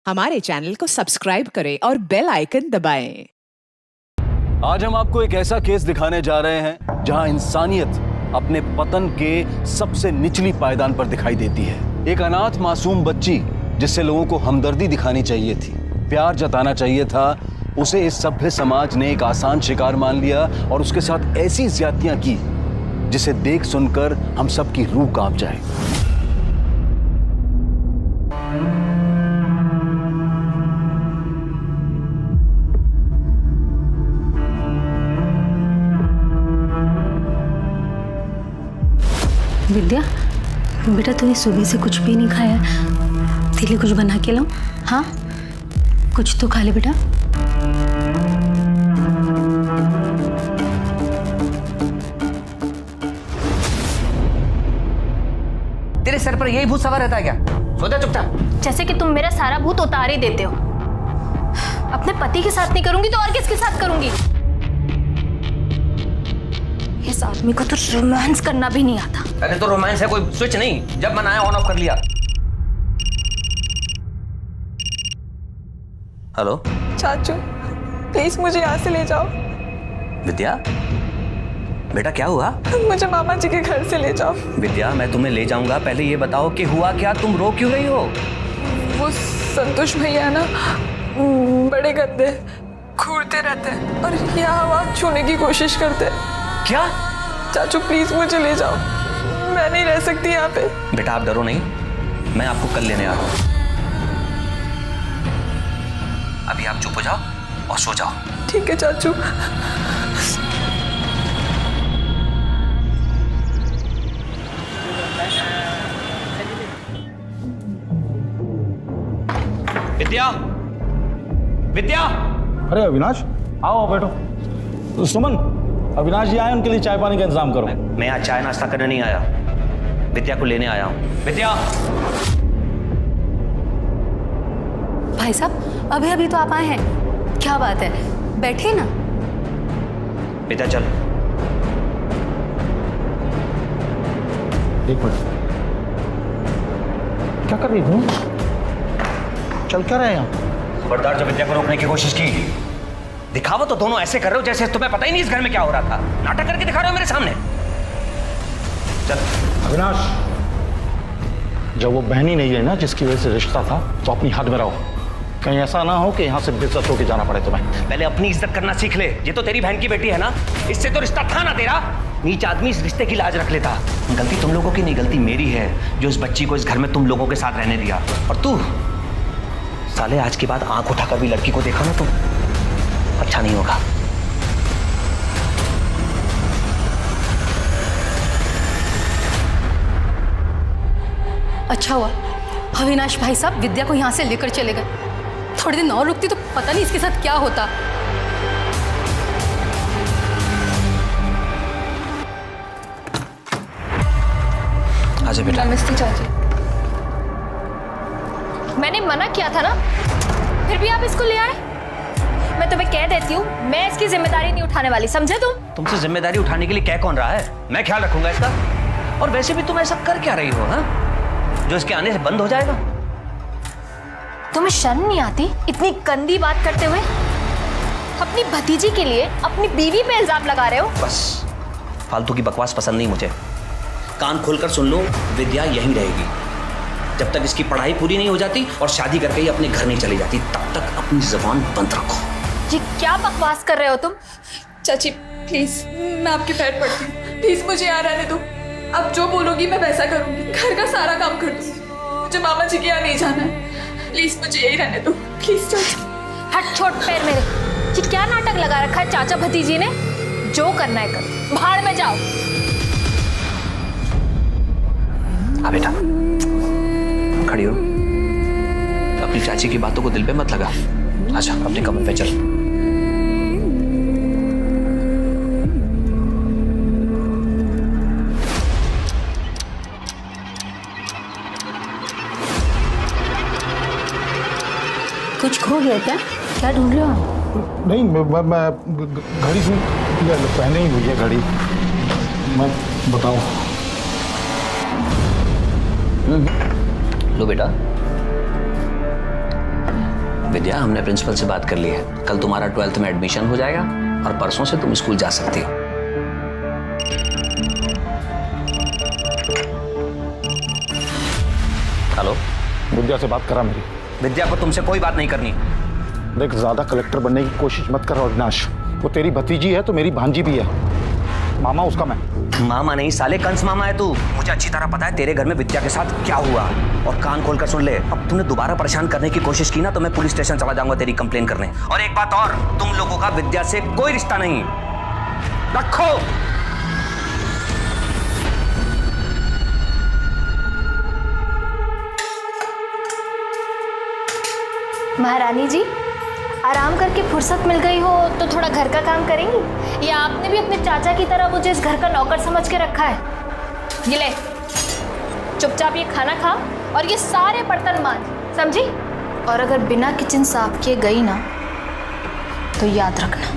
हमारे चैनल को सब्सक्राइब करें और बेल आइकन दबाएं। आज हम आपको एक ऐसा केस दिखाने जा रहे हैं जहां इंसानियत अपने पतन के सबसे निचली पायदान पर दिखाई देती है। एक अनाथ मासूम बच्ची जिससे लोगों को हमदर्दी दिखानी चाहिए थी, प्यार जताना चाहिए था, उसे इस सभ्य समाज ने एक आसान शिकार मान लिया और उसके साथ ऐसी ज्यादतियां की जिसे देख सुनकर हम सबकी रूह कांप जाए। विद्या, बेटा तूने सुबह से कुछ भी नहीं खाया, तेरे लिए कुछ बना के लाऊं? हाँ, कुछ तो खा ले बेटा। तेरे सर पर यही भूत सवार रहता है क्या? सो जा चुपचाप। जैसे कि तुम मेरा सारा भूत उतार ही देते हो। अपने पति के साथ नहीं करूंगी तो और किसके साथ करूंगी? इस आदमी को तो रोमांस करना भी नहीं आता। अरे तो रोमांस है, कोई स्विच नहीं, जब मन आया ऑन ऑफ कर लिया। हेलो चाचू, प्लीज मुझे यहाँ से ले जाओ। विद्या, बेटा क्या हुआ? मुझे मामा जी के घर से ले जाओ। विद्या, मैं तुम्हें ले जाऊंगा, पहले ये बताओ कि हुआ क्या, तुम रो क्यों रही हो? वो संतोष भैया ना बड़े गंदे, घूरते रहते हैं और यहाँ वहाँ छूने की कोशिश करते हैं। क्या? चाचू प्लीज मुझे ले जाओ, मैं नहीं रह सकती यहाँ पे। बेटा आप डरो नहीं, मैं आपको कल लेने आ रहा हूँ। अभी आप चुप हो जाओ और सो जाओ। ठीक है चाचू। विद्या, विद्या! अरे अविनाश, आओ बैठो। सुमन, अविनाश जी आए, उनके लिए चाय पानी का इंतजाम करो। मैं आज चाय नाश्ता करने नहीं आया, विद्या को लेने आया हूँ। विद्या! भाई साहब, अभी अभी तो आप आए हैं, क्या बात है, बैठिए ना। विद्या चल। एक मिनट, क्या कर रही हूँ? चल क्या रहे हैं यहाँ? खबरदार, जब विद्या को रोकने की कोशिश की, दिखावा तो दोनों ऐसे कर रहे हो जैसे तुम्हें पता ही नहीं इस घर में क्या हो रहा था। नाटक करके दिखा रहे हो मेरे सामने। चल। अविनाश, जब वो बहन ही नहीं है ना जिसकी वजह से रिश्ता था, तो अपनी हद में रहो। कहीं ऐसा ना हो कि यहाँ से बेइज्जत होके जाना पड़े तुम्हें। पहले अपनी इज्जत करना सीख ले। ये तो तेरी बहन की बेटी है ना, इससे तो रिश्ता था ना तेरा। नीच आदमी इस रिश्ते की लाज रख लेता। गलती तुम लोगों की नहीं, गलती मेरी है जो इस बच्ची को इस घर में तुम लोगों के साथ रहने दिया। और तू साले, आज के बाद आंख उठाकर भी लड़की को देखा ना तुम, अच्छा नहीं होगा। अच्छा हुआ अविनाश भाई साहब विद्या को यहाँ से लेकर चले गए। थोड़े दिन और रुकती तो पता नहीं इसके साथ क्या होता। आजा बेटा। नमस्ते चाची। मैंने मना किया था ना, फिर भी आप इसको ले आए। मैं तुम्हें कह देती हूँ, मैं इसकी जिम्मेदारी नहीं उठाने वाली, समझे तुम? तुमसे जिम्मेदारी उठाने के लिए कह कौन रहा है? मैं ख्याल रखूंगा इसका। और वैसे भी तुम ऐसा कर क्या रही हो, हाँ? जो इसके आने से बंद हो जाएगा। तुम्हें शर्म नहीं आती इतनी गंदी बात करते हुए? अपनी भतीजी के लिए अपनी बीवी पे इल्जाम लगा रहे हो। बस फालतू की बकवास पसंद नहीं मुझे। कान खोलकर सुन लो, विद्या यहीं रहेगी जब तक इसकी पढ़ाई पूरी नहीं हो जाती और शादी करके ही अपने घर नहीं चली जाती, तब तक अपनी जुबान बंद रखो। जी क्या बकवास कर रहे हो तुम? चाची प्लीज, मैं आपके पैर पड़ती हूँ, प्लीज मुझे यहाँ रहने दो। अब जो बोलोगी मैं वैसा करूंगी, घर का सारा काम कर दूंगी। मुझे मामा जी के यहाँ नहीं जाना है, प्लीज मुझे यही रहने दो, प्लीज चाची। हट, छोड़ पैर मेरे। जी क्या नाटक लगा रखा है चाचा भतीजी ने? जो करना है करो, भाड़ में जाओ। हाँ बेटा, खड़ी हो। अपनी चाची की बातों को दिल पे मत लगा। आजा अपने कमरे पे चल। कुछ खो गया क्या? क्या ढूंढ रहे हो? नहीं, मैं घड़ी से पहने ही हुई है घड़ी। मैं बताओ। लो बेटा, विद्या, हमने प्रिंसिपल से बात कर ली है। कल तुम्हारा 12th में एडमिशन हो जाएगा और परसों से तुम स्कूल जा सकती हो। हेलो, विद्या से बात करा मेरी। विद्या को तुमसे कोई बात नहीं करनी। देख, ज्यादा कलेक्टर बनने की कोशिश मत कर अविनाश। वो तेरी भतीजी है तो मेरी भांजी भी है। मामा उसका मैं। मामा नहीं साले, कंस मामा है तू। मुझे अच्छी तरह पता है तेरे घर में विद्या के साथ क्या हुआ, और कान खोल कर सुन ले। अब तूने दोबारा परेशान करने की कोशिश की ना तो मैं पुलिस स्टेशन चला जाऊंगा तेरी कंप्लेन करने। और एक बात और, तुम लोगों का विद्या से कोई रिश्ता नहीं। रखो। महारानी जी, आराम करके फुर्सत मिल गई हो तो थोड़ा घर का काम करेंगी, या आपने भी अपने चाचा की तरह मुझे इस घर का नौकर समझ के रखा है? ये ले, चुपचाप ये खाना खा और ये सारे बर्तन मांज, समझी? और अगर बिना किचन साफ किए गई ना तो याद रखना।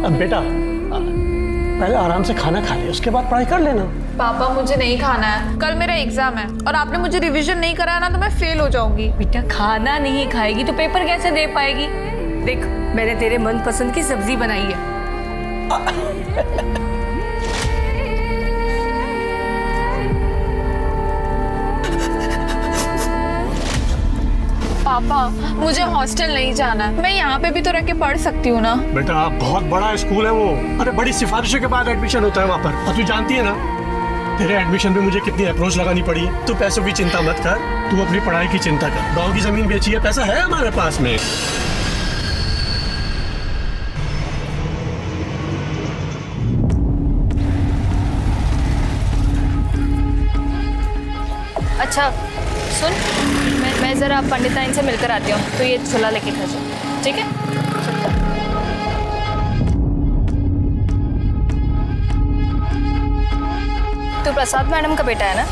अब बेटा पहले आराम से खाना खा ले, उसके बाद पढ़ाई कर लेना। पापा मुझे नहीं खाना है, कल मेरा एग्जाम है और आपने मुझे रिवीजन नहीं कराया ना तो मैं फेल हो जाऊंगी। बेटा खाना नहीं खाएगी तो पेपर कैसे दे पाएगी? देख, मैंने तेरे मनपसंद की सब्जी बनाई है। पापा मुझे हॉस्टल नहीं जाना है, मैं यहाँ पे भी तो रह के पढ़ सकती हूँ ना। बेटा बहुत बड़ा स्कूल है वो, अरे बड़ी सिफारिशों के बाद एडमिशन होता है वहाँ पर। और तू जानती है ना तेरे एडमिशन में मुझे कितनी अप्रोच लगानी पड़ी है। तू पैसों की चिंता मत कर, तू अपनी पढ़ाई की चिंता कर। गाँव की जमीन बेची है, पैसा है हमारे पास में। अच्छा सुन, मैं जरा पंडिताइन से मिलकर आती हूँ, तो ये छोला लेके खा जाओ, ठीक है? तू प्रसाद मैडम का बेटा है ना?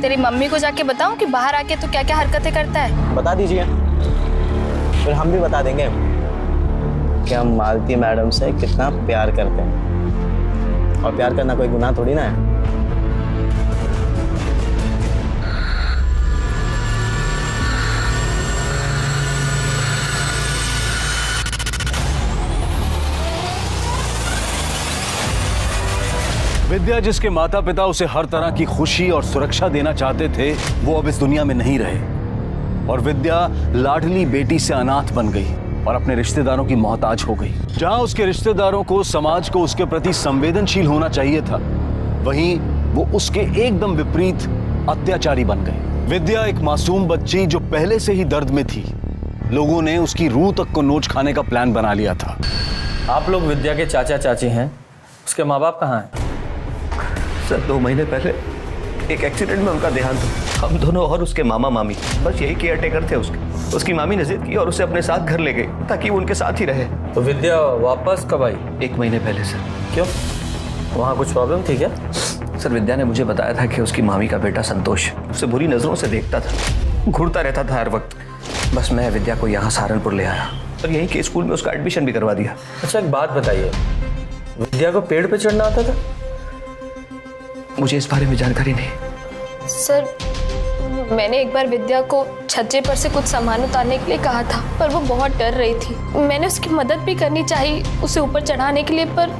तेरी मम्मी को जाके बताऊं कि बाहर आके तू क्या क्या हरकतें करता है? बता दीजिए, फिर हम भी बता देंगे कि हम मालती मैडम से कितना प्यार करते हैं। और प्यार करना कोई गुनाह थोड़ी ना है। विद्या, जिसके माता पिता उसे हर तरह की खुशी और सुरक्षा देना चाहते थे, वो अब इस दुनिया में नहीं रहे। और विद्या लाडली बेटी से अनाथ बन गई और अपने रिश्तेदारों की मोहताज हो गई। जहां उसके रिश्तेदारों को, समाज को उसके प्रति संवेदनशील होना चाहिए था, वहीं वो उसके एकदम विपरीत अत्याचारी बन गए। विद्या एक मासूम बच्ची जो पहले से ही दर्द में थी। लोगों ने उसकी रूह तक को नोच खाने का प्लान बना लिया था। आप लोग विद्या के चाचा चाची हैं, उसके माँ बाप कहाँ हैं? सर 2 महीने पहले एक एक्सीडेंट में उनका देहांत हुआ। हम दोनों और उसके मामा मामी बस यही केयर टेकर थे उसके। उसकी मामी ने जिद की और उसे अपने साथ घर ले गई ताकि वो उनके साथ ही रहे। तो विद्या वापस कब आई? 1 महीने पहले सर। क्यों, वहाँ कुछ प्रॉब्लम थी क्या? सर विद्या ने मुझे बताया था कि उसकी मामी का बेटा संतोष उसे बुरी नजरों से देखता था, घूरता रहता था हर वक्त। बस मैं विद्या को यहाँ सहारनपुर ले आया और यहीं के स्कूल में उसका एडमिशन भी करवा दिया। अच्छा एक बात बताइए, विद्या को पेड़ पे चढ़ना आता था? मुझे इस बारे में जानकारी नहीं। सर, मैंने एक बार विद्या को छज्जे पर से कुछ सामान उतारने के लिए कहा था, पर वो बहुत डर रही थी। मैंने उसकी मदद भी करनी चाहिए उसे ऊपर चढ़ाने के लिए, पर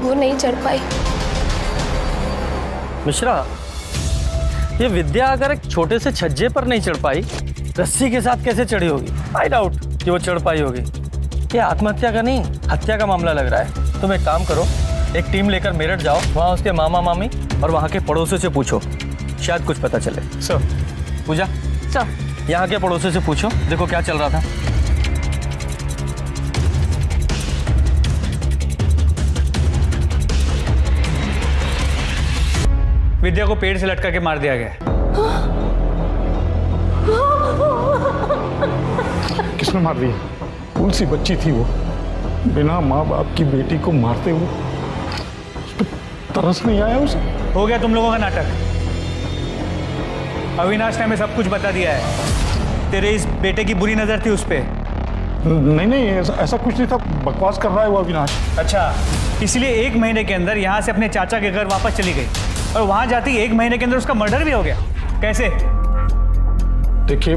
वो नहीं चढ़ पाई। मिश्रा, ये विद्या अगर एक छोटे से छज्जे पर नहीं चढ़ पाई, रस्सी के साथ कैसे चढ़ी होगी? आई डाउट कि वो चढ़ पाई होगी। ये आत्महत्या का नहीं, हत्या का मामला लग रहा है। तुम एक काम करो, एक टीम लेकर मेरठ जाओ, वहाँ उसके मामा मामी और वहाँ के पड़ोसियों से पूछो, शायद कुछ पता चले। सर। पूजा सर। यहाँ के पड़ोसियों से पूछो, देखो क्या चल रहा था। विद्या को पेड़ से लटका के मार दिया गया। किसने मार दिया? कौन सी बच्ची थी वो? बिना माँ बाप की बेटी को मारते हुए उसको तरस नहीं आया उसे? हो गया तुम लोगों का नाटक। अविनाश ने हमें सब कुछ बता दिया है। तेरे इस बेटे की बुरी नज़र थी उस पर। नहीं ऐसा कुछ नहीं था, बकवास कर रहा है वो अविनाश। अच्छा, इसलिए 1 महीने के अंदर यहाँ से अपने चाचा के घर वापस चली गई और वहाँ जाती 1 महीने के अंदर उसका मर्डर भी हो गया। कैसे? देखिए,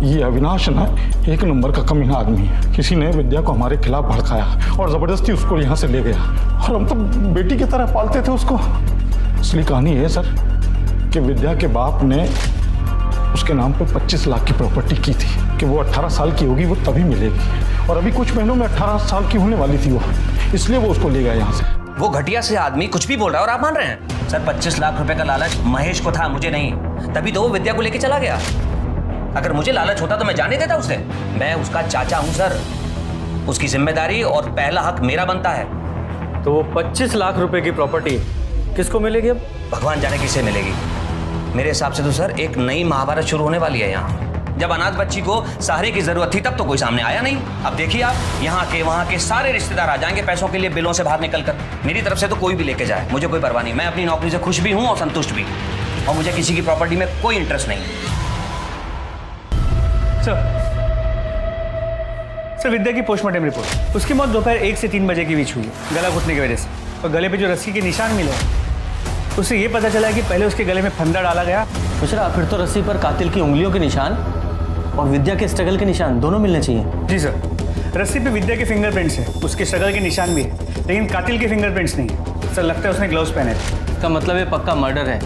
ये अविनाश ना एक नंबर का कमीना आदमी है। किसी ने विद्या को हमारे खिलाफ भड़काया और ज़बरदस्ती उसको यहाँ से ले गया, और हम तो बेटी की तरह पालते थे उसको। असली कहानी है सर कि विद्या के बाप ने उसके नाम पे 25 लाख की प्रॉपर्टी की थी कि वो 18 साल की होगी वो तभी मिलेगी, और अभी कुछ महीनों में 18 साल की होने वाली थी वो, इसलिए वो उसको ले गया यहाँ से। वो घटिया से आदमी कुछ भी बोल रहा है और आप मान रहे हैं? सर 25 लाख रुपए का लालच महेश को था, मुझे नहीं। तभी तो वो विद्या को लेके चला गया। अगर मुझे लालच होता तो मैं जाने देता उसे। मैं उसका चाचा हूं सर, उसकी जिम्मेदारी और पहला हक मेरा बनता है। तो वो 25 लाख रुपए की प्रॉपर्टी किसको मिलेगी अब? भगवान जाने किसे मिलेगी। मेरे हिसाब से तो सर एक नई महाभारत शुरू होने वाली है यहाँ। जब अनाथ बच्ची को सहारे की जरूरत थी तब तो कोई सामने आया नहीं। अब देखिए आप, यहाँ के वहाँ के सारे रिश्तेदार आ जाएंगे पैसों के लिए बिलों से बाहर निकल कर। मेरी तरफ से तो कोई भी लेके जाए, मुझे कोई परवाह नहीं। मैं अपनी नौकरी से खुश भी हूँ और संतुष्ट भी, और मुझे किसी की प्रॉपर्टी में कोई इंटरेस्ट नहीं। सर विद्या की पोस्टमार्टम रिपोर्ट, उसकी मौत दोपहर 1 से 3 बजे के बीच हुई है, गला घुटने की वजह से। और गले पे जो रस्सी के निशान मिले, उससे ये पता चला कि पहले उसके गले में फंदा डाला गया। मिश्रा, फिर तो रस्सी पर कातिल की उंगलियों के निशान और विद्या के स्ट्रगल के निशान दोनों मिलने चाहिए। जी सर, रस्सी पे विद्या के फिंगरप्रिंट्स है, उसके स्ट्रगल के निशान भी है, लेकिन कातिल के फिंगरप्रिंट्स नहीं है। सर लगता है उसने ग्लव्स पहने थे। इसका मतलब ये पक्का मर्डर है,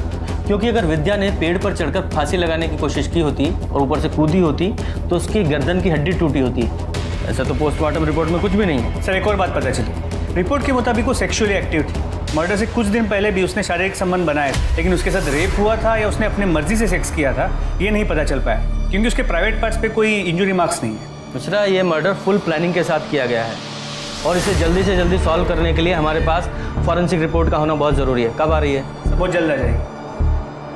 क्योंकि अगर विद्या ने पेड़ पर चढ़कर फांसी लगाने की कोशिश की होती और ऊपर से कूदी होती तो उसकी गर्दन की हड्डी टूटी होती। ऐसा तो पोस्टमार्टम रिपोर्ट में कुछ भी नहीं है। सर एक और बात पता चली, रिपोर्ट के मुताबिक वो सेक्सुअली एक्टिव थी। मर्डर से कुछ दिन पहले भी उसने शारीरिक संबंध बनाए, लेकिन उसके साथ रेप हुआ था या उसने अपने मर्जी से सेक्स किया था ये नहीं पता चल पाया, क्योंकि उसके प्राइवेट पार्ट्स पे कोई इंजुरी मार्क्स नहीं है। मिश्रा, ये मर्डर फुल प्लानिंग के साथ किया गया है और इसे जल्दी से जल्दी सॉल्व करने के लिए हमारे पास फॉरेंसिक रिपोर्ट का होना बहुत ज़रूरी है। कब आ रही है? बहुत जल्द आ जाएगी।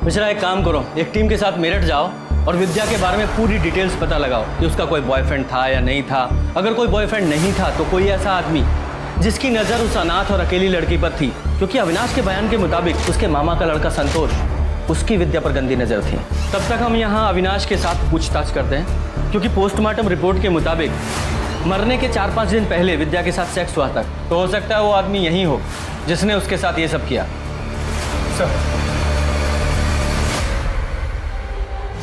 मिश्रा, एक काम करो, एक टीम के साथ मेरठ जाओ और विद्या के बारे में पूरी डिटेल्स पता लगाओ कि उसका कोई बॉयफ्रेंड था या नहीं था। अगर कोई बॉयफ्रेंड नहीं था तो कोई ऐसा आदमी जिसकी नज़र उस अनाथ और अकेली लड़की पर थी, क्योंकि अविनाश के बयान के मुताबिक उसके मामा का लड़का संतोष, उसकी विद्या पर गंदी नज़र थी। तब तक हम यहाँ अविनाश के साथ पूछताछ करते हैं, क्योंकि पोस्टमार्टम रिपोर्ट के मुताबिक मरने के 4-5 दिन पहले विद्या के साथ सेक्स हुआ था, तो हो सकता है वो आदमी यही हो जिसने उसके साथ ये सब किया।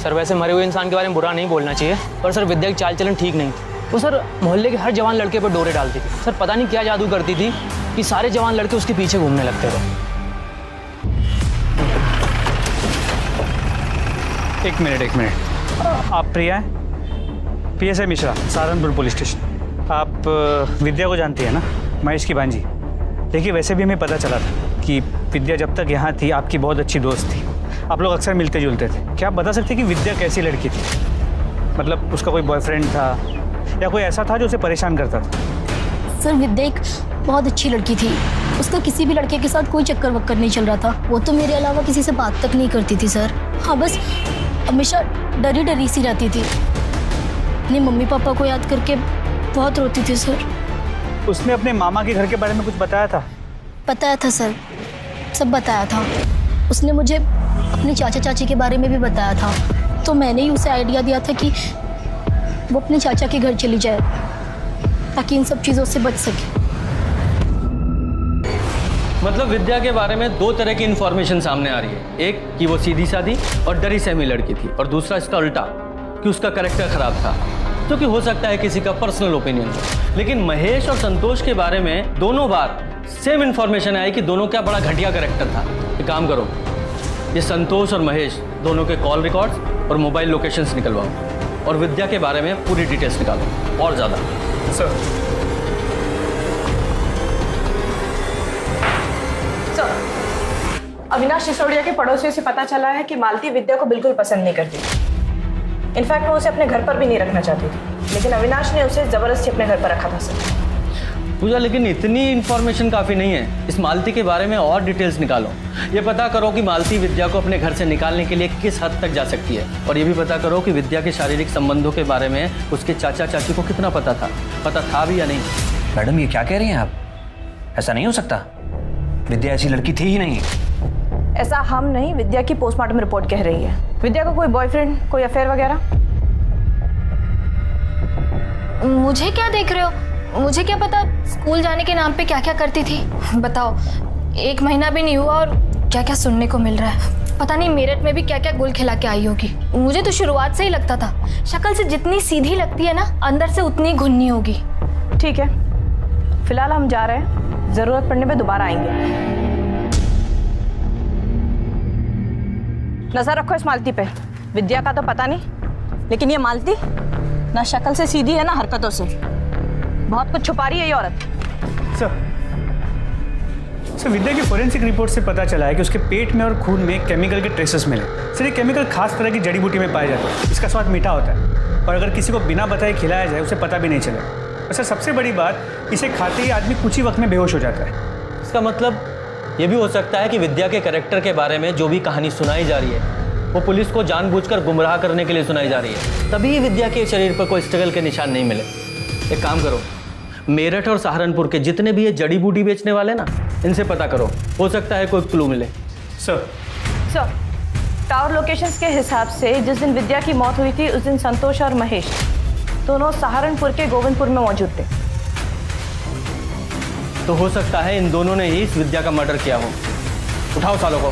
सर वैसे मरे हुए इंसान के बारे में बुरा नहीं बोलना चाहिए, पर सर विद्या की चाल चलन ठीक नहीं थी। वो सर मोहल्ले के हर जवान लड़के पर डोरे डालती थी। सर पता नहीं क्या जादू करती थी कि सारे जवान लड़के उसके पीछे घूमने लगते थे। एक मिनट, आप प्रिया हैं? PSI Mishra, Saharanpur police station. आप विद्या को जानती है ना, महेश की भांजी? देखिए वैसे भी हमें पता चला था कि विद्या जब तक यहाँ थी आपकी बहुत अच्छी दोस्त थी, आप लोग अक्सर मिलते जुलते थे। क्या आप बता सकते कि विद्या कैसी लड़की थी? मतलब उसका कोई बॉयफ्रेंड था या कोई ऐसा था जो उसे परेशान करता था? सर विद्या एक बहुत अच्छी लड़की थी, उसका किसी भी लड़के के साथ कोई चक्कर वक्कर नहीं चल रहा था। वो तो मेरे अलावा किसी से बात तक नहीं करती थी सर। हाँ बस हमेशा डरी डरी सी रहती थी, अपने मम्मी पापा को याद करके बहुत रोती थी सर। उसने अपने मामा के घर के बारे में कुछ बताया था? बताया था सर, सब बताया था। उसने मुझे अपने चाचा चाची के बारे में भी बताया था, तो मैंने ही उसे आइडिया दिया था कि वो अपने चाचा के घर चली जाए ताकि इन सब चीज़ों से बच सके। मतलब विद्या के बारे में 2 तरह की इंफॉर्मेशन सामने आ रही है, एक कि वो सीधी सादी और डरी सहमी लड़की थी, और दूसरा इसका उल्टा कि उसका कैरेक्टर खराब था, जो कि हो सकता है किसी का पर्सनल ओपिनियन हो। लेकिन महेश और संतोष के बारे में दोनों बार सेम इंफॉर्मेशन आई कि दोनों का बड़ा घटिया कैरेक्टर था। एक काम करो, ये संतोष और महेश दोनों के कॉल रिकॉर्ड्स और मोबाइल लोकेशंस निकलवाओ और विद्या के बारे में पूरी डिटेल्स निकालो और ज़्यादा। सर अविनाश सिसोदिया के पड़ोसियों से पता चला है कि मालती विद्या को बिल्कुल पसंद नहीं करती। इनफैक्ट वो उसे अपने घर पर भी नहीं रखना चाहती थी, लेकिन अविनाश ने उसे जबरदस्ती अपने घर पर रखा था सर। पूजा, लेकिन इतनी इन्फॉर्मेशन काफ़ी नहीं है। इस मालती के बारे में और डिटेल्स निकालो। ये पता करो कि मालती विद्या को अपने घर से निकालने के लिए किस हद तक जा सकती है, और ये भी पता करो कि विद्या के शारीरिक संबंधों के बारे में उसके चाचा चाची को कितना पता था भी या नहीं। मैडम ये क्या कह रही हैं आप? ऐसा नहीं हो सकता, विद्या ऐसी लड़की थी ही नहीं। ऐसा हम नहीं, विद्या की पोस्टमार्टम रिपोर्ट कह रही है। विद्या का कोई बॉयफ्रेंड, कोई अफेयर वगैरह? मुझे क्या देख रहे हो? मुझे क्या पता स्कूल जाने के नाम पे क्या क्या करती थी। बताओ, 1 महीना भी नहीं हुआ और क्या क्या सुनने को मिल रहा है। पता नहीं मेरठ में भी क्या क्या गुल खिला के आई होगी। मुझे तो शुरुआत से ही लगता था, शक्ल से जितनी सीधी लगती है ना, अंदर से उतनी घुन्नी होगी। ठीक है, फिलहाल हम जा रहे हैं, जरूरत पड़ने पे दोबारा आएंगे। नजर रखो इस मालती पे। विद्या का तो पता नहीं, लेकिन ये मालती ना शक्ल से सीधी है ना हरकतों से। बहुत कुछ छुपा रही है ये औरत। सर विद्या की फोरेंसिक रिपोर्ट से पता चला है कि उसके पेट में और खून में केमिकल के ट्रेसेस मिले। सर ये केमिकल खास तरह की जड़ी बूटी में पाया जाता है। इसका स्वाद मीठा होता है और अगर किसी को बिना बताए खिलाया जाए उसे पता भी नहीं चलेगा। और सर सबसे बड़ी बात, इसे खाते ही आदमी कुछ ही वक्त में बेहोश हो जाता है। इसका मतलब ये भी हो सकता है कि विद्या के कैरेक्टर के बारे में जो भी कहानी सुनाई जा रही है वो पुलिस को जानबूझकर गुमराह करने के लिए सुनाई जा रही है, तभी विद्या के शरीर पर कोई स्ट्रगल के निशान नहीं मिले। एक काम करो, मेरठ और सहारनपुर के जितने भी ये जड़ी बूटी बेचने वाले ना, इनसे पता करो, हो सकता है कोई क्लू मिले। सर टावर लोकेशंस के हिसाब से जिस दिन विद्या की मौत हुई थी उस दिन संतोष और महेश दोनों सहारनपुर के गोविंदपुर में मौजूद थे। तो हो सकता है इन दोनों ने ही इस विद्या का मर्डर किया हो। उठाओ सालों को।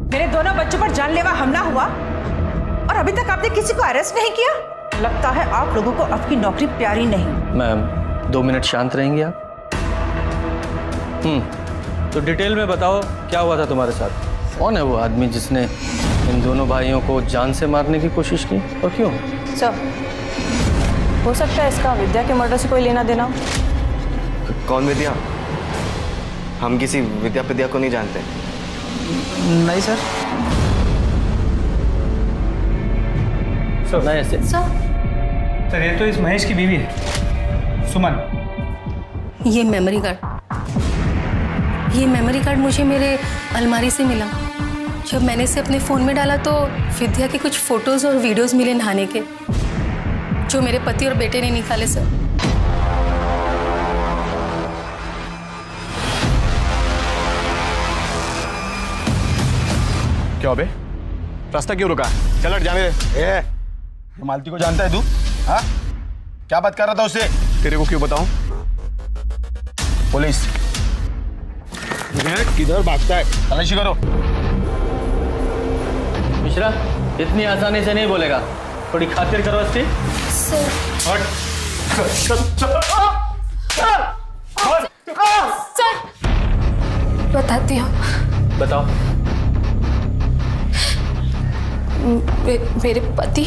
मेरे दोनों बच्चों पर जानलेवा हमला हुआ और अभी तक आपने किसी को अरेस्ट नहीं किया। लगता है आप लोगों को आपकी नौकरी प्यारी नहीं। मैम 2 मिनट शांत रहेंगी आप? तो डिटेल में बताओ क्या हुआ था तुम्हारे साथ? कौन है वो आदमी जिसने इन दोनों भाइयों को जान से मारने की कोशिश की और क्यों? सर, हो सकता है इसका विद्या के मर्डर से कोई लेना देना। कौन विद्या? हम किसी विद्या पिद्या को नहीं जानते। नहीं सर। नहीं ऐसे। सर ये तो इस महेश की बीवी है, सुमन। ये मेमोरी कार्ड मुझे मेरे अलमारी से मिला। जब मैंने इसे अपने फ़ोन में डाला तो विद्या के कुछ फ़ोटोज़ और वीडियोज़ मिले नहाने के, जो मेरे पति और बेटे ने निकाले सर। क्या बे, रास्ता क्यों रुका? चल हट, जाने दे। मालती को जानता है तू? हाँ, क्या बात कर रहा था उससे? तेरे को क्यों बताऊं? पुलिस किधर भागता है? तलाशी करो। मिश्रा इतनी आसानी से नहीं बोलेगा, थोड़ी खातिर करो इसकी। सर बताती हूँ। बताओ। मेरे पति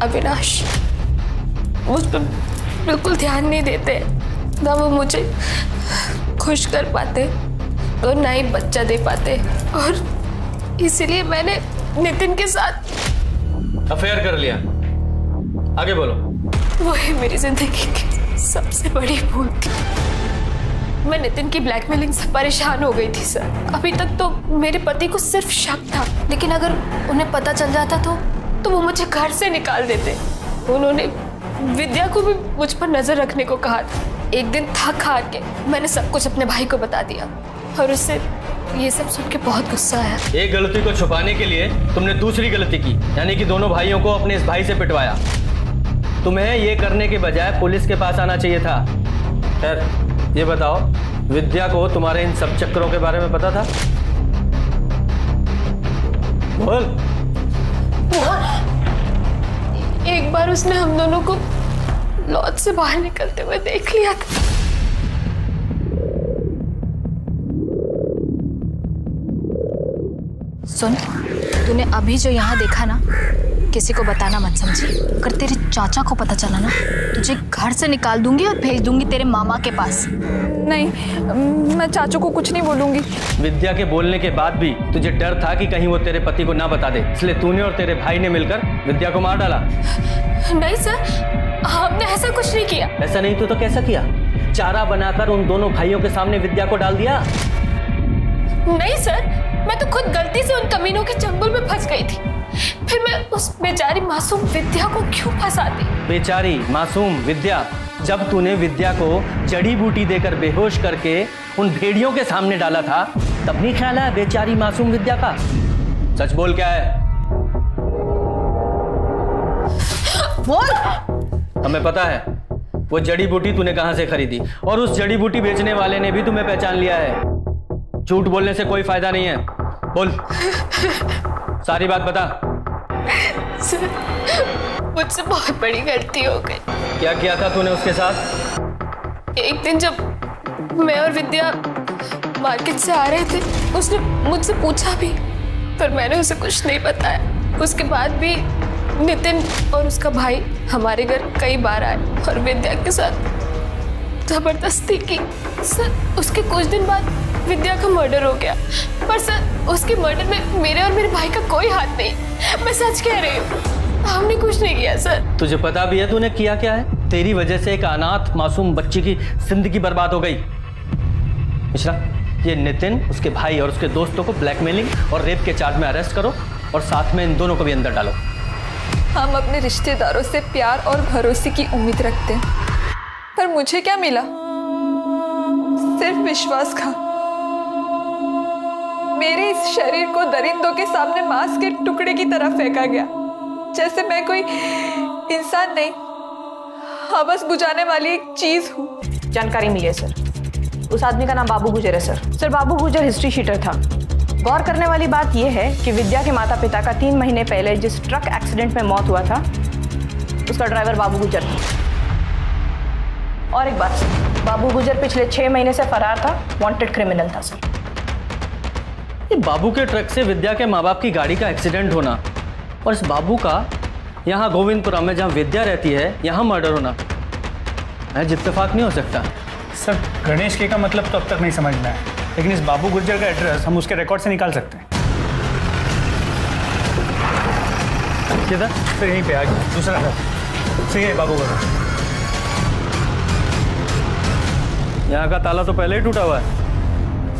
अविनाश मुझ पर बिल्कुल ध्यान नहीं देते, ना वो मुझे खुश कर पाते और ना ही बच्चा दे पाते, और इसीलिए मैंने नितिन के साथ अफेयर कर लिया। आगे बोलो। वो है मेरी जिंदगी की सबसे बड़ी भूल थी। मैं नितिन की ब्लैकमेलिंग से परेशान हो गई थी सर। अभी तक तो मेरे पति को सिर्फ शक था, लेकिन अगर उन्हें पता चल जाता तो वो मुझे घर से निकाल देते। उन्होंने विद्या को भी मुझ पर नजर रखने को कहा था। एक दिन थक हार के मैंने सब कुछ अपने भाई को बता दिया और उससे ये सब सुन के बहुत गुस्सा आया। एक गलती को छुपाने के लिए तुमने दूसरी गलती की, यानी कि दोनों भाइयों को अपने इस भाई से पिटवाया। तुम्हें ये करने के बजाय पुलिस के पास आना चाहिए था। खैर ये बताओ, विद्या को तुम्हारे इन सब चक्करों के बारे में पता था? बोल। एक बार उसने हम दोनों को लॉज से बाहर निकलते हुए देख लिया था। सुन, तूने अभी जो यहाँ देखा ना, किसी को बताना मत समझी। अगर तेरे चाचा को पता चला ना, तुझे घर से निकाल दूंगी और भेज दूंगी तेरे मामा के पास। नहीं, मैं चाचू को कुछ नहीं बोलूंगी। विद्या के बोलने के बाद भी तुझे डर था कि कहीं वो तेरे पति को ना बता दे, इसलिए तूने और तेरे भाई ने मिलकर विद्या को मार डाला। नहीं सर, हमने ऐसा कुछ नहीं किया। ऐसा नहीं तो कैसा किया? चारा बनाकर उन दोनों भाइयों के सामने विद्या को डाल दिया। नहीं सर, मैं तो खुद गलती से उन कमीनों के चंगुल में फंस गई थी। फिर मैं उस बेचारी मासूम विद्या को क्यों फंसाती? बेचारी मासूम विद्या? जब तूने विद्या को जड़ी बूटी देकर बेहोश करके उन भेड़ियों के सामने डाला था, तब नहीं ख्याल आया बेचारी मासूम विद्या का? सच बोल, क्या है? बोल। हमें पता है वो जड़ी बूटी तूने कहां से खरीदी, और उस जड़ी बूटी बेचने वाले ने भी तुम्हें पहचान लिया है। झूठ बोलने से कोई फायदा नहीं है, बोल सारी बात बता। सर, मुझसे बहुत बड़ी गलती हो गई। क्या किया था तूने उसके साथ? एक दिन जब मैं और विद्या मार्केट से आ रहे थे, उसने मुझसे पूछा भी, पर मैंने उसे कुछ नहीं बताया। उसके बाद भी नितिन और उसका भाई हमारे घर कई बार आए और विद्या के साथ जबरदस्ती की। सर, उसके कुछ दिन बाद विद्या का मर्डर हो गया, पर सर उसके मर्डर में मेरे और मेरे भाई का कोई हाथ नहीं। मैं सच कह रही हूँ, हमने कुछ नहीं किया सर। तुझे पता भी है तूने किया क्या है? तेरी वजह से एक अनाथ मासूम बच्ची की जिंदगी बर्बाद हो गई। मिश्रा, ये नितिन, उसके भाई और उसके दोस्तों को ब्लैकमेलिंग और रेप के चार्ज में अरेस्ट करो, और साथ में इन दोनों को भी अंदर डालो। हम अपने रिश्तेदारों से प्यार और भरोसे की उम्मीद रखते हैं, पर मुझे क्या मिला? सिर्फ विश्वासघात। मेरे इस शरीर को दरिंदों के सामने मांस के टुकड़े की तरह फेंका गया, जैसे मैं कोई इंसान नहीं, हवस बुझाने वाली एक चीज हूँ। जानकारी मिली है सर, उस आदमी का नाम बाबू गुजर है सर। सर, बाबू गुजर हिस्ट्री शीटर था। गौर करने वाली बात यह है कि विद्या के माता पिता का 3 महीने पहले जिस ट्रक एक्सीडेंट में मौत हुआ था, उसका ड्राइवर बाबू गुजर था। और एक बात, बाबू गुजर पिछले 6 महीने से फरार था, वांटेड क्रिमिनल था सर। ये बाबू के ट्रक से विद्या के माँ बाप की गाड़ी का एक्सीडेंट होना, और इस बाबू का यहाँ गोविंदपुरा में जहाँ विद्या रहती है यहाँ मर्डर होना, महज इत्तेफाक नहीं हो सकता। सर, गणेश के का मतलब तो अब तक नहीं समझ में आया, लेकिन इस बाबू गुर्जर का एड्रेस हम उसके रिकॉर्ड से निकाल सकते हैं। किधर? फिर यहीं पे आ गया दूसरा घर। सही है बाबू का। यहाँ का ताला तो पहले ही टूटा हुआ है,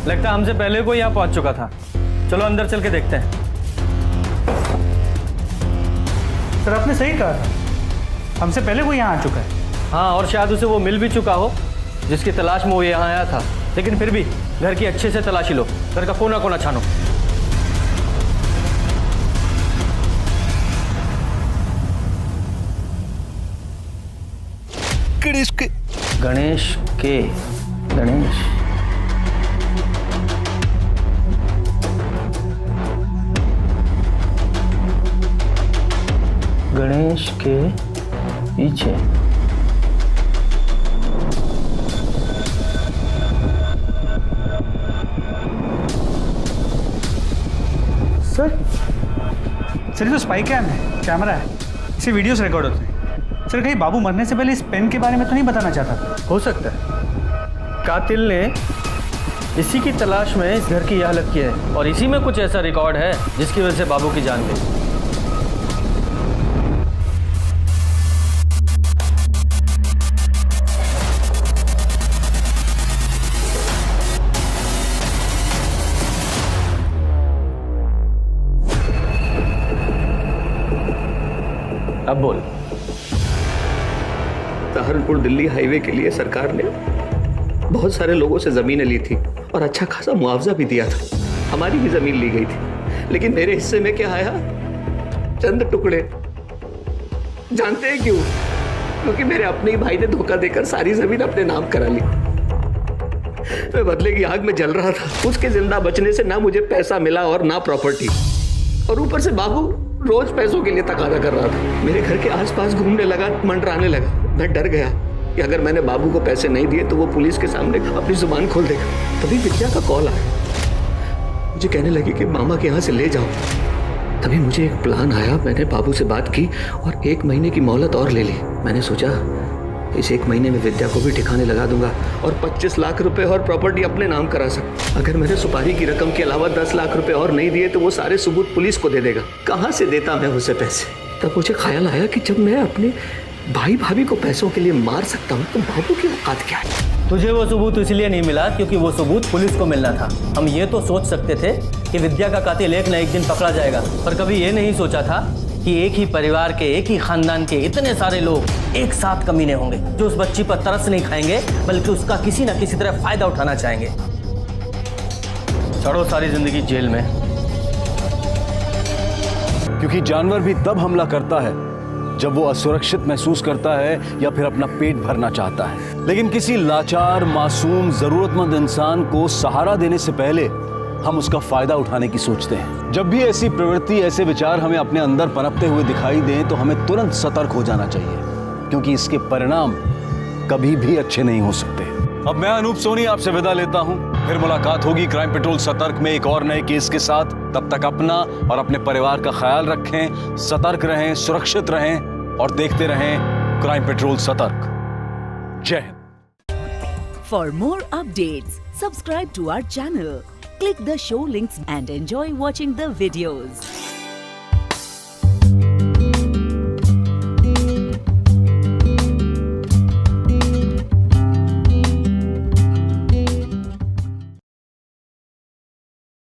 लगता है हमसे पहले कोई यहाँ पहुँच चुका था। चलो अंदर चल के देखते हैं। सर, आपने सही कहा था, हमसे पहले कोई यहाँ आ चुका है। हाँ, और शायद उसे वो मिल भी चुका हो जिसकी तलाश में वो यहाँ आया था। लेकिन फिर भी घर की अच्छे से तलाशी लो, घर का कोना कोना छानो। गणेश के गणेश के गणेश गणेश के पीछे। सर, ये तो स्पाई कैम है, कैमरा है, इसे वीडियोस रिकॉर्ड होते हैं। सर, कहीं बाबू मरने से पहले इस पेन के बारे में तो नहीं बताना चाहता था? हो सकता है कातिल ने इसी की तलाश में इस घर की यह हालत की है, और इसी में कुछ ऐसा रिकॉर्ड है जिसकी वजह से बाबू की जान गई। अब बोल। सहारनपुर दिल्ली हाईवे के लिए सरकार ने बहुत सारे लोगों से जमीनें ली थी और अच्छा खासा मुआवजा भी दिया था। हमारी भी जमीन ली गई थी, लेकिन मेरे हिस्से में क्या आया? चंद टुकड़े। जानते हैं क्यों? क्योंकि मेरे अपने ही भाई ने धोखा देकर सारी जमीन अपने नाम करा ली। मैं बदले की आग में जल रहा था। उसके जिंदा बचने से ना मुझे पैसा मिला और ना प्रॉपर्टी, और ऊपर से बाबू रोज पैसों के लिए तकादा कर रहा था। मेरे घर के आसपास घूमने लगा, मंडराने लगा। मैं डर गया कि अगर मैंने बाबू को पैसे नहीं दिए तो वो पुलिस के सामने अपनी जुबान खोल देगा। तभी विद्या का कॉल आया, मुझे कहने लगी कि मामा के यहाँ से ले जाओ। तभी मुझे एक प्लान आया। मैंने बाबू से बात की और 1 महीने की मोहलत और ले ली। मैंने सोचा इस 1 महीने में विद्या को भी ठिकाने लगा दूंगा और 25 लाख रुपए और प्रॉपर्टी अपने नाम करा सकूं। अगर मैंने सुपारी की रकम के अलावा 10 लाख रुपए और नहीं दिए तो वो सारे सबूत पुलिस को दे देगा। कहाँ से देता मैं उसे पैसे? तब मुझे ख्याल आया कि जब मैं अपने भाई भाभी को पैसों के लिए मार सकता हूँ तो बाबू की औकात क्या है? तुझे वो सबूत इसलिए नहीं मिला क्योंकि वो सबूत पुलिस को मिलना था। हम ये तो सोच सकते थे कि विद्या का कातिल एक न एक दिन पकड़ा जाएगा, पर कभी ये नहीं सोचा था कि एक ही परिवार के, एक ही खानदान के इतने सारे लोग एक साथ कमीने होंगे जो उस बच्ची पर तरस नहीं खाएंगे, बल्कि उसका किसी न किसी तरह फायदा उठाना चाहेंगे। चढ़ो सारी जिंदगी जेल में। क्योंकि जानवर भी तब हमला करता है जब वो असुरक्षित महसूस करता है या फिर अपना पेट भरना चाहता है। लेकिन किसी लाचार, मासूम, जरूरतमंद इंसान को सहारा देने से पहले हम उसका फायदा उठाने की सोचते हैं। जब भी ऐसी प्रवृत्ति, ऐसे विचार हमें अपने अंदर पनपते हुए दिखाई दें तो हमें तुरंत सतर्क हो जाना चाहिए, क्योंकि इसके परिणाम कभी भी अच्छे नहीं हो सकते। अब मैं अनूप सोनी आपसे विदा लेता हूं। फिर मुलाकात होगी क्राइम पेट्रोल सतर्क में एक और नए केस के साथ। तब तक अपना और अपने परिवार का ख्याल रखें, सतर्क रहें, सुरक्षित रहें और देखते रहें क्राइम पेट्रोल सतर्क। जय Hind. For more updates, subscribe to our channel, click the show links and enjoy watching the videos.